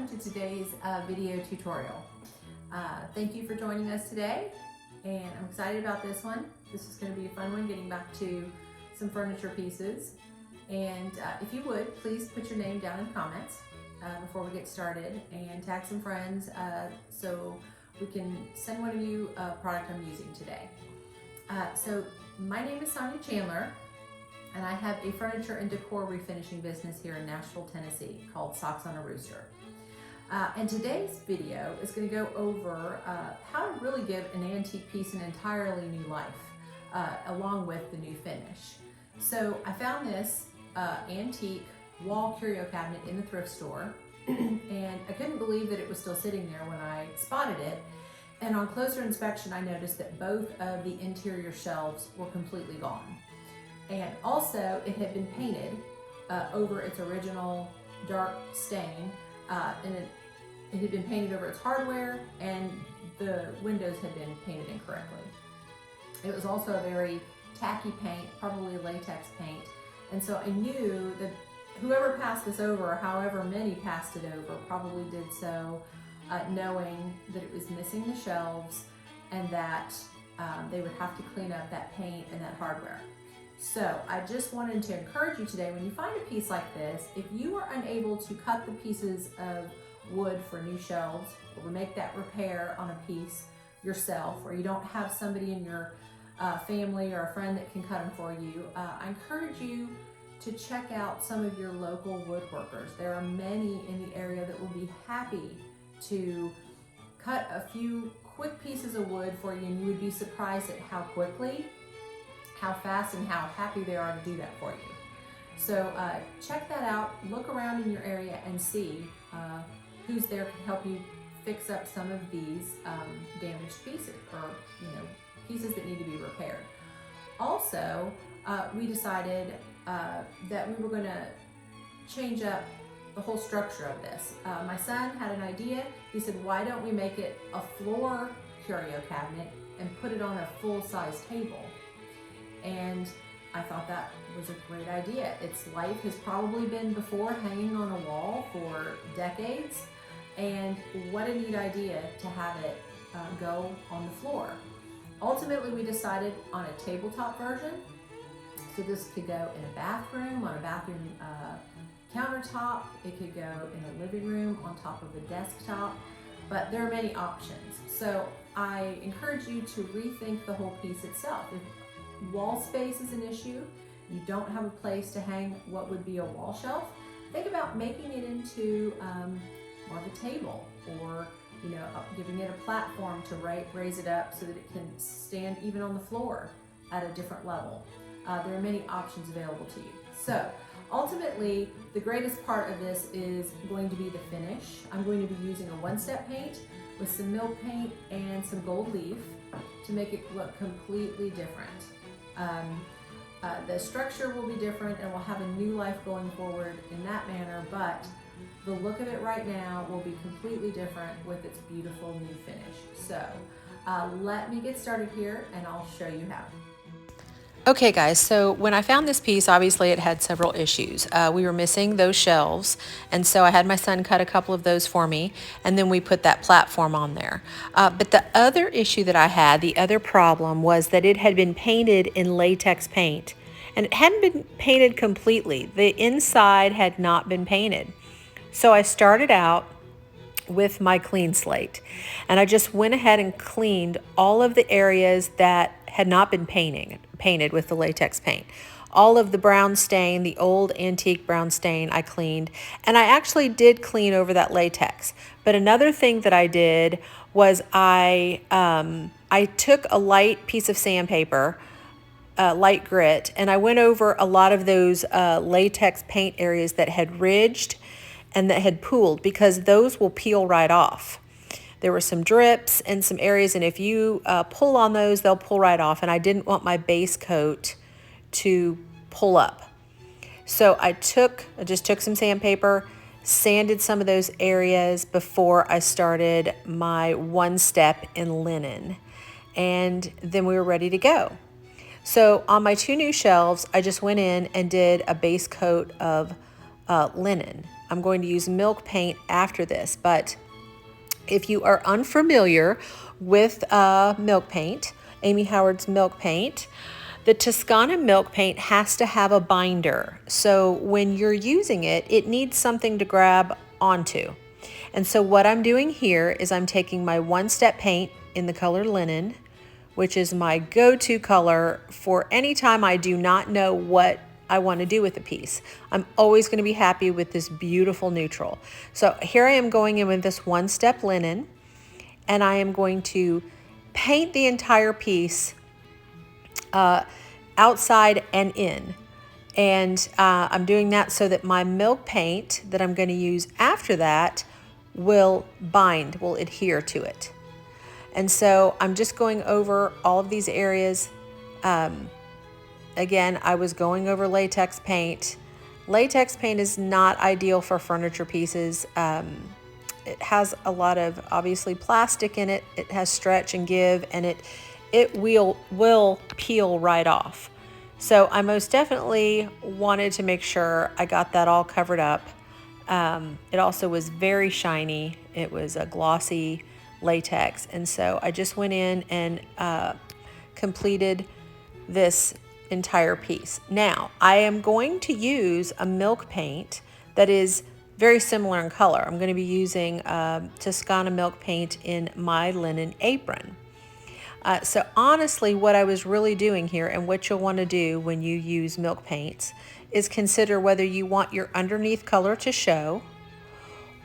welcome to today's video tutorial. Thank you for joining us today, and I'm excited about this one. This is going to be a fun one, getting back to some furniture pieces. And if you would, please put your name down in the comments before we get started, and tag some friends so we can send one of you a product I'm using today. So my name is Sonja Chandler, and I have a furniture and decor refinishing business here in Nashville, Tennessee called Socks On A Rooster. And today's video is going to go over how to really give an antique piece an entirely new life, along with the new finish. So I found this antique wall curio cabinet in the thrift store, and I couldn't believe that it was still sitting there when I spotted it. And on closer inspection, I noticed that both of the interior shelves were completely gone. And also, it had been painted over its original dark stain, and it had been painted over its hardware, and the windows had been painted incorrectly. It was also a very tacky paint, probably latex paint, and so I knew that whoever passed this over, or however many passed it over, probably did so knowing that it was missing the shelves and that they would have to clean up that paint and that hardware. So I just wanted to encourage you today, when you find a piece like this, if you are unable to cut the pieces of wood for new shelves, or make that repair on a piece yourself, or you don't have somebody in your family or a friend that can cut them for you, I encourage you to check out some of your local woodworkers. There are many in the area that will be happy to cut a few quick pieces of wood for you, and you would be surprised at how quickly, how fast, and how happy they are to do that for you. So check that out, look around in your area and see who's there to help you fix up some of these damaged pieces, or pieces that need to be repaired. Also, we decided that we were going to change up the whole structure of this. My son had an idea. He said, why don't we make it a floor curio cabinet and put it on a full-size table? And I thought that was a great idea. Its life has probably been before hanging on a wall for decades, and what a neat idea to have it go on the floor. Ultimately, we decided on a tabletop version. So this could go in a bathroom, on a bathroom countertop. It could go in a living room on top of a desktop, but there are many options. So I encourage you to rethink the whole piece itself. If wall space is an issue, you don't have a place to hang what would be a wall shelf, think about making it into more of a table, or giving it a platform to raise it up so that it can stand even on the floor at a different level. There are many options available to you. So ultimately, the greatest part of this is going to be the finish. I'm going to be using a one-step paint with some milk paint and some gold leaf to make it look completely different. The structure will be different, and we'll have a new life going forward in that manner, but the look of it right now will be completely different with its beautiful new finish. So let me get started here, and I'll show you how. Okay guys, so when I found this piece, obviously it had several issues. We were missing those shelves, and so I had my son cut a couple of those for me, and then we put that platform on there. But the other issue that I had, the other problem, was that it had been painted in latex paint, and it hadn't been painted completely. The inside had not been painted. So I started out with my clean slate, and I just went ahead and cleaned all of the areas that had not been painted with the latex paint. All of the brown stain, the old antique brown stain, I cleaned, and I actually did clean over that latex. But another thing that I did was I took a light piece of sandpaper, light grit, and I went over a lot of those latex paint areas that had ridged and that had pooled, because those will peel right off. There were some drips and some areas, and if you pull on those, they'll pull right off, and I didn't want my base coat to pull up. So I just took some sandpaper, sanded some of those areas before I started my one step in linen, and then we were ready to go. So on my two new shelves, I just went in and did a base coat of linen. I'm going to use milk paint after this, but if you are unfamiliar with milk paint, Amy Howard's milk paint, the Toscana milk paint has to have a binder. So when you're using it, it needs something to grab onto. And so what I'm doing here is I'm taking my one-step paint in the color linen, which is my go-to color for any time I do not know what I want to do with a piece. I'm always going to be happy with this beautiful neutral. So here I am going in with this one-step linen, and I am going to paint the entire piece outside and in. And I'm doing that so that my milk paint that I'm going to use after that will bind, will adhere to it. And so I'm just going over all of these areas. Again, I was going over latex paint. Latex paint is not ideal for furniture pieces. It has a lot of obviously plastic in it. It has stretch and give, and it will peel right off. So I most definitely wanted to make sure I got that all covered up. It also was very shiny. It was a glossy latex, and so I just went in and completed this entire piece. Now I am going to use a milk paint that is very similar in color. I'm going to be using Toscana milk paint in my linen apron. So honestly, what I was really doing here, and what you'll want to do when you use milk paints, is consider whether you want your underneath color to show,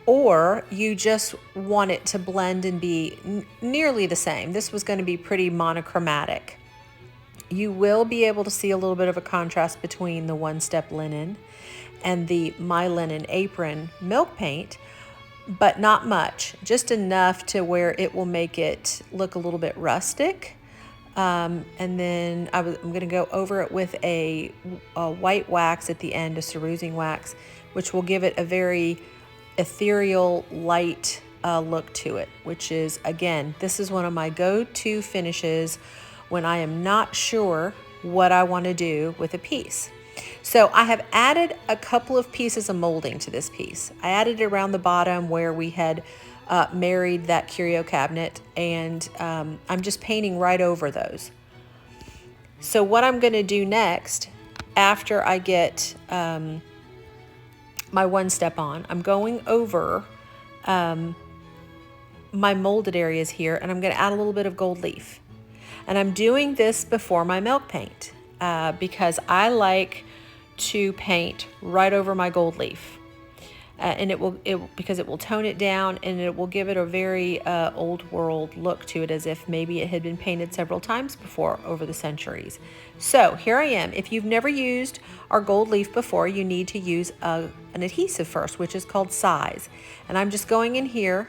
or you just want it to blend and be nearly the same. This was going to be pretty monochromatic. You will be able to see a little bit of a contrast between the one-step linen and the My Linen Apron milk paint, but not much, just enough to where it will make it look a little bit rustic. And then I'm going to go over it with a white wax at the end, a cerusing wax, which will give it a very ethereal, light look to it, which is, again, this is one of my go-to finishes when I am not sure what I want to do with a piece. So I have added a couple of pieces of molding to this piece. I added it around the bottom where we had married that curio cabinet, and I'm just painting right over those. So what I'm going to do next, after I get my one step on, I'm going over my molded areas here, and I'm going to add a little bit of gold leaf. And I'm doing this before my milk paint because I like to paint right over my gold leaf. And because it will tone it down, and it will give it a very old world look to it, as if maybe it had been painted several times before over the centuries. So here I am. If you've never used our gold leaf before, you need to use an adhesive first, which is called Size. And I'm just going in here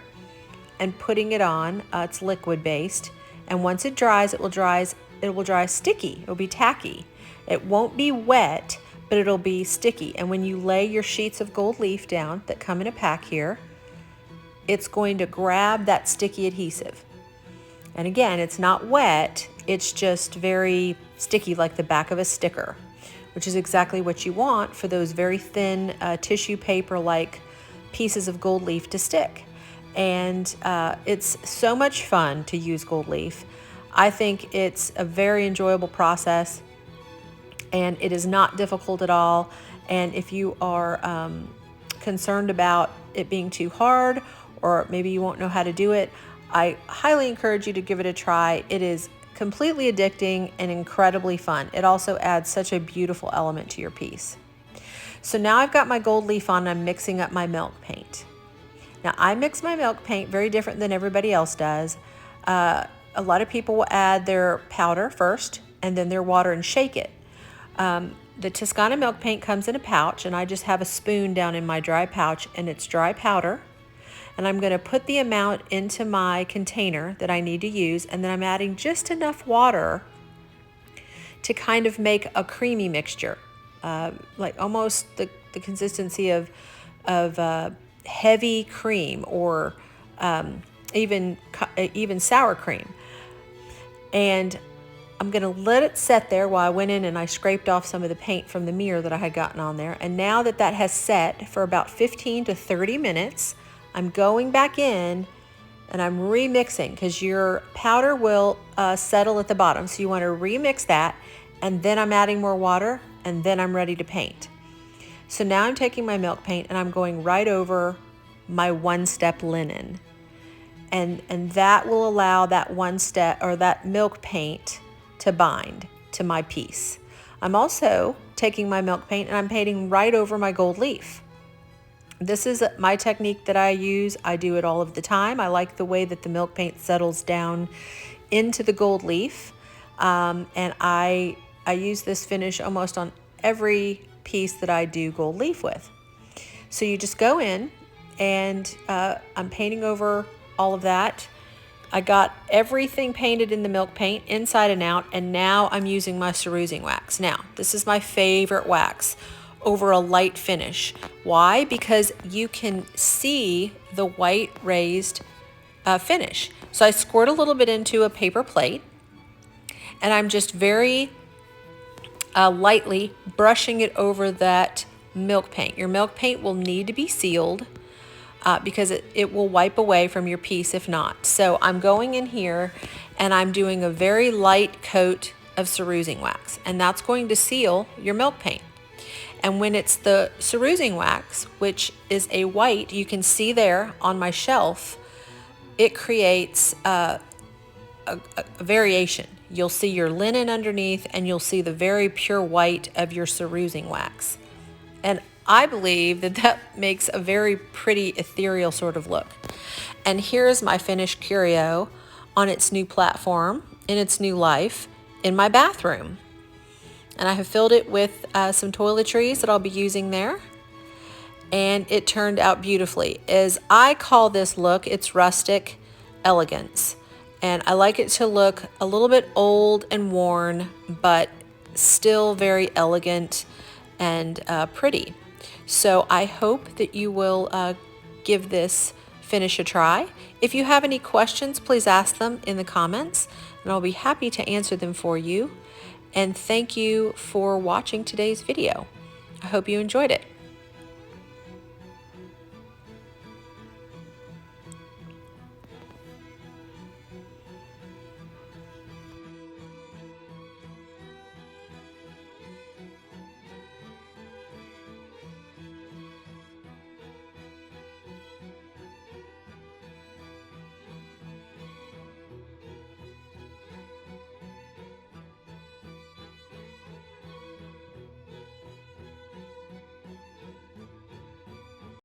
and putting it on. It's liquid based, and once it dries, it will dry sticky. It will be tacky. It won't be wet, but it'll be sticky. And when you lay your sheets of gold leaf down that come in a pack here, it's going to grab that sticky adhesive. And again, it's not wet, it's just very sticky, like the back of a sticker, which is exactly what you want for those very thin tissue paper-like pieces of gold leaf to stick. And it's so much fun to use gold leaf. I think it's a very enjoyable process, and it is not difficult at all. And if you are concerned about it being too hard, or maybe you won't know how to do it, I highly encourage you to give it a try. It is completely addicting and incredibly fun. It also adds such a beautiful element to your piece. So now I've got my gold leaf on, and I'm mixing up my milk paint. Now I mix my milk paint very different than everybody else does. A lot of people will add their powder first and then their water and shake it. The Toscana milk paint comes in a pouch, and I just have a spoon down in my dry pouch, and it's dry powder. And I'm going to put the amount into my container that I need to use, and then I'm adding just enough water to kind of make a creamy mixture, like almost the consistency of heavy cream, or even sour cream. And I'm gonna let it set there while I went in and I scraped off some of the paint from the mirror that I had gotten on there. And now that that has set for about 15 to 30 minutes, I'm going back in and I'm remixing, because your powder will settle at the bottom. So you want to remix that, and then I'm adding more water, and then I'm ready to paint. So now I'm taking my milk paint and I'm going right over my one-step linen. And that will allow that one step, or that milk paint, to bind to my piece. I'm also taking my milk paint and I'm painting right over my gold leaf. This is my technique that I use. I do it all of the time. I like the way that the milk paint settles down into the gold leaf. And I use this finish almost on every piece that I do gold leaf with. So you just go in and I'm painting over all of that. I got everything painted in the milk paint inside and out, and now I'm using my cerusing wax. Now, this is my favorite wax over a light finish. Why? Because you can see the white raised finish. So I squirt a little bit into a paper plate, and I'm just very lightly brushing it over that milk paint. Your milk paint will need to be sealed because it will wipe away from your piece if not. So I'm going in here and I'm doing a very light coat of cerusing wax, and that's going to seal your milk paint. And when it's the cerusing wax, which is a white, you can see there on my shelf, it creates a variation. You'll see your linen underneath, and you'll see the very pure white of your cerusing wax. And I believe that that makes a very pretty ethereal sort of look. And here's my finished curio on its new platform, in its new life, in my bathroom. And I have filled it with some toiletries that I'll be using there. And it turned out beautifully. As I call this look, it's rustic elegance. And I like it to look a little bit old and worn, but still very elegant and pretty. So I hope that you will give this finish a try. If you have any questions, please ask them in the comments, and I'll be happy to answer them for you. And thank you for watching today's video. I hope you enjoyed it.